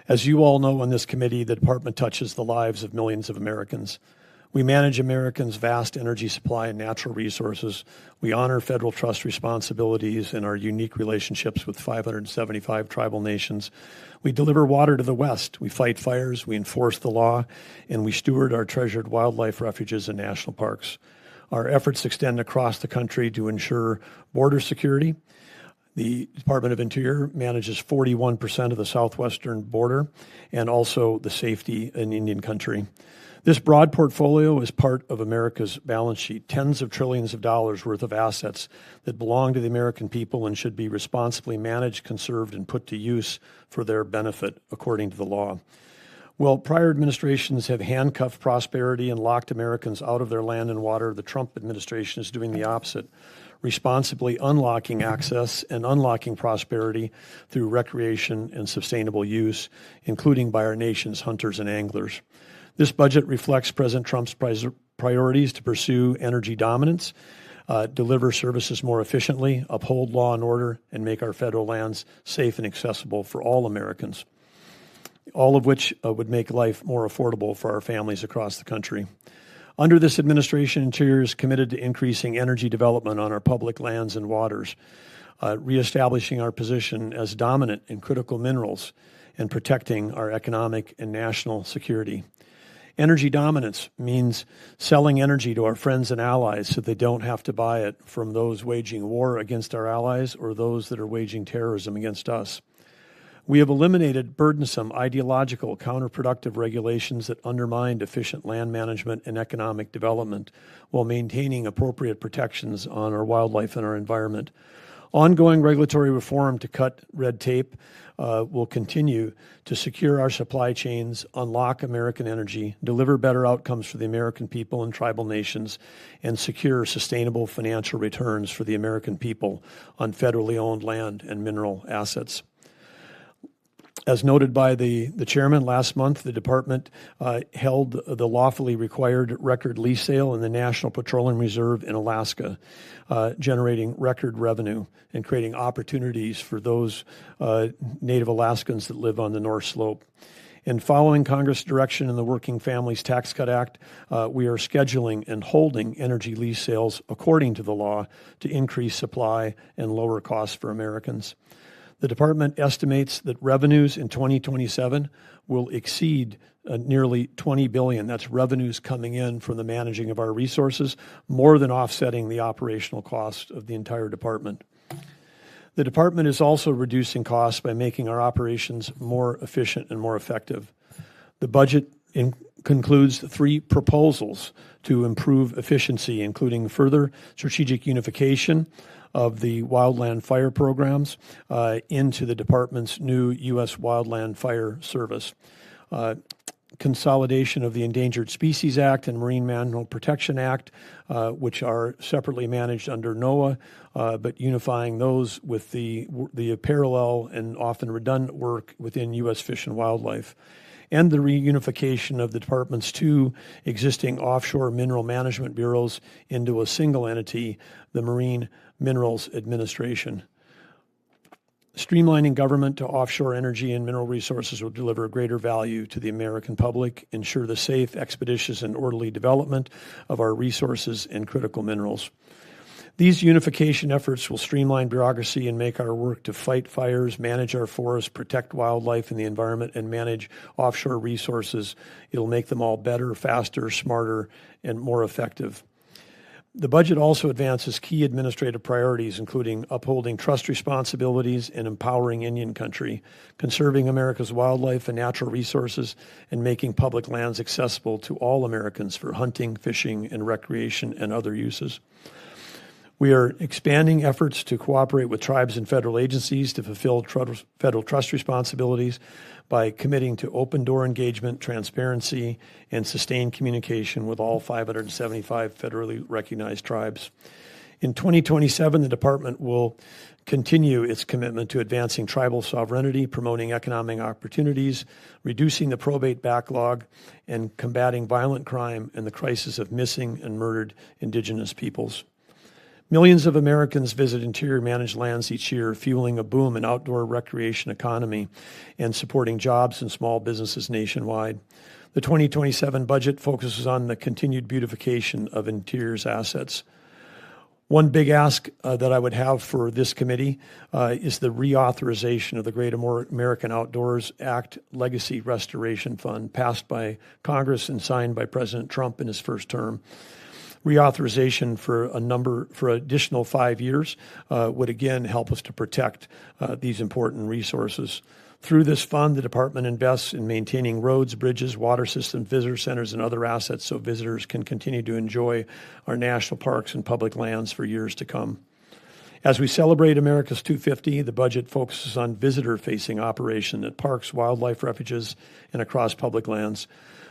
As you all know on this committee, the department touches the lives of millions of Americans. We manage Americans' vast energy supply and natural resources. We honor federal trust responsibilities and our unique relationships with 575 tribal nations. We deliver water to the West. We fight fires. We enforce the law. And we steward our treasured wildlife refuges and national parks. Our efforts extend across the country to ensure border security. The Department of Interior manages 41% of the southwestern border and also the safety in Indian country. This broad portfolio is part of America's balance sheet, tens of trillions of dollars worth of assets that belong to the American people and should be responsibly managed, conserved, and put to use for their benefit according to the law. Well, prior administrations have handcuffed prosperity and locked Americans out of their land and water. The Trump administration is doing the opposite, responsibly unlocking access and unlocking prosperity through recreation and sustainable use, including by our nation's hunters and anglers. This budget reflects President Trump's priorities to pursue energy dominance, deliver services more efficiently, uphold law and order, and make our federal lands safe and accessible for all Americans, all of which would make life more affordable for our families across the country. Under this administration, Interior is committed to increasing energy development on our public lands and waters, reestablishing our position as dominant in critical minerals, and protecting our economic and national security. Energy dominance means selling energy to our friends and allies so they don't have to buy it from those waging war against our allies or those that are waging terrorism against us. We have eliminated burdensome, ideological, counterproductive regulations that undermine efficient land management and economic development while maintaining appropriate protections on our wildlife and our environment. Ongoing regulatory reform to cut red tape will continue to secure our supply chains, unlock American energy, deliver better outcomes for the American people and tribal nations, and secure sustainable financial returns for the American people on federally owned land and mineral assets. As noted by the chairman, last month the department held the lawfully required record lease sale in the National Petroleum Reserve in Alaska, generating record revenue and creating opportunities for those Native Alaskans that live on the North Slope. And following Congress' direction in the Working Families Tax Cut Act, we are scheduling and holding energy lease sales according to the law to increase supply and lower costs for Americans. The department estimates that revenues in 2027 will exceed nearly $20 billion. That's revenues coming in from the managing of our resources, more than offsetting the operational cost of the entire department. The department is also reducing costs by making our operations more efficient and more effective. The budget concludes 3 proposals to improve efficiency, including further strategic unification of the wildland fire programs into the department's new U.S. Wildland Fire Service, consolidation of the Endangered Species Act and Marine Mammal Protection Act, which are separately managed under NOAA, but unifying those with the parallel and often redundant work within U.S. Fish and Wildlife, and the reunification of the department's 2 existing offshore mineral management bureaus into a single entity, the Marine Minerals Administration. Streamlining government to offshore energy and mineral resources will deliver greater value to the American public, ensure the safe, expeditious, and orderly development of our resources and critical minerals. These unification efforts will streamline bureaucracy and make our work to fight fires, manage our forests, protect wildlife and the environment, and manage offshore resources. It'll make them all better, faster, smarter, and more effective. The budget also advances key administrative priorities, including upholding trust responsibilities and empowering Indian country, conserving America's wildlife and natural resources, and making public lands accessible to all Americans for hunting, fishing, and recreation and other uses. We are expanding efforts to cooperate with tribes and federal agencies to fulfill federal trust responsibilities by committing to open-door engagement, transparency, and sustained communication with all 575 federally recognized tribes. In 2027, the department will continue its commitment to advancing tribal sovereignty, promoting economic opportunities, reducing the probate backlog, and combating violent crime and the crisis of missing and murdered Indigenous peoples. Millions of Americans visit interior managed lands each year, fueling a boom in outdoor recreation economy and supporting jobs and small businesses nationwide. The 2027 budget focuses on the continued beautification of interiors assets. One big ask that I would have for this committee is the reauthorization of the Great American Outdoors Act Legacy Restoration Fund, passed by Congress and signed by President Trump in his first term. Reauthorization for additional 5 years would again help us to protect these important resources. Through this fund, the department invests in maintaining roads, bridges, water systems, visitor centers, and other assets so visitors can continue to enjoy our national parks and public lands for years to come. As we celebrate America's 250, the budget focuses on visitor-facing operation at parks, wildlife refuges, and across public lands.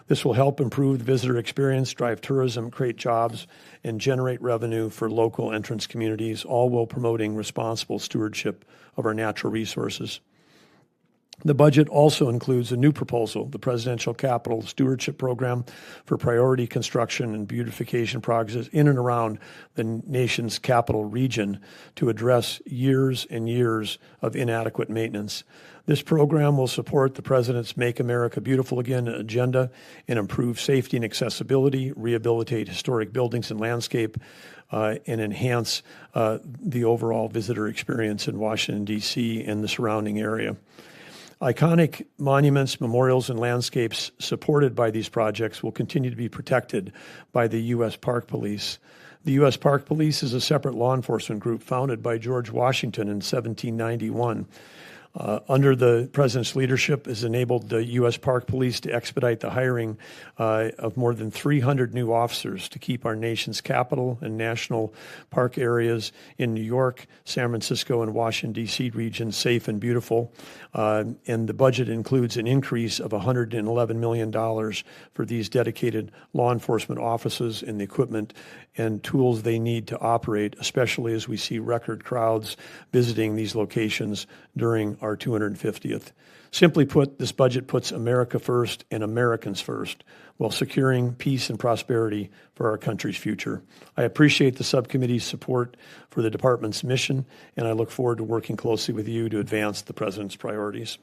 This will help improve the visitor experience, drive tourism, create jobs, and generate revenue for local entrance communities, all while promoting responsible stewardship of our natural resources. The budget also includes a new proposal, the Presidential Capital Stewardship Program for priority construction and beautification projects in and around the nation's capital region to address years and years of inadequate maintenance. This program will support the President's Make America Beautiful Again agenda and improve safety and accessibility, rehabilitate historic buildings and landscape, and enhance the overall visitor experience in Washington, D.C. and the surrounding area. Iconic monuments, memorials, and landscapes supported by these projects will continue to be protected by the U.S. Park Police. The U.S. Park Police is a separate law enforcement group founded by George Washington in 1791. Under the President's leadership, has enabled the U.S. Park Police to expedite the hiring of more than 300 new officers to keep our nation's capital and national park areas in New York, San Francisco, and Washington, D.C. regions safe and beautiful. And the budget includes an increase of $111 million for these dedicated law enforcement offices and the equipment and tools they need to operate, especially as we see record crowds visiting these locations during our 250th. Simply put, this budget puts America first and Americans first while securing peace and prosperity for our country's future. I appreciate the subcommittee's support for the department's mission, and I look forward to working closely with you to advance the President's priorities.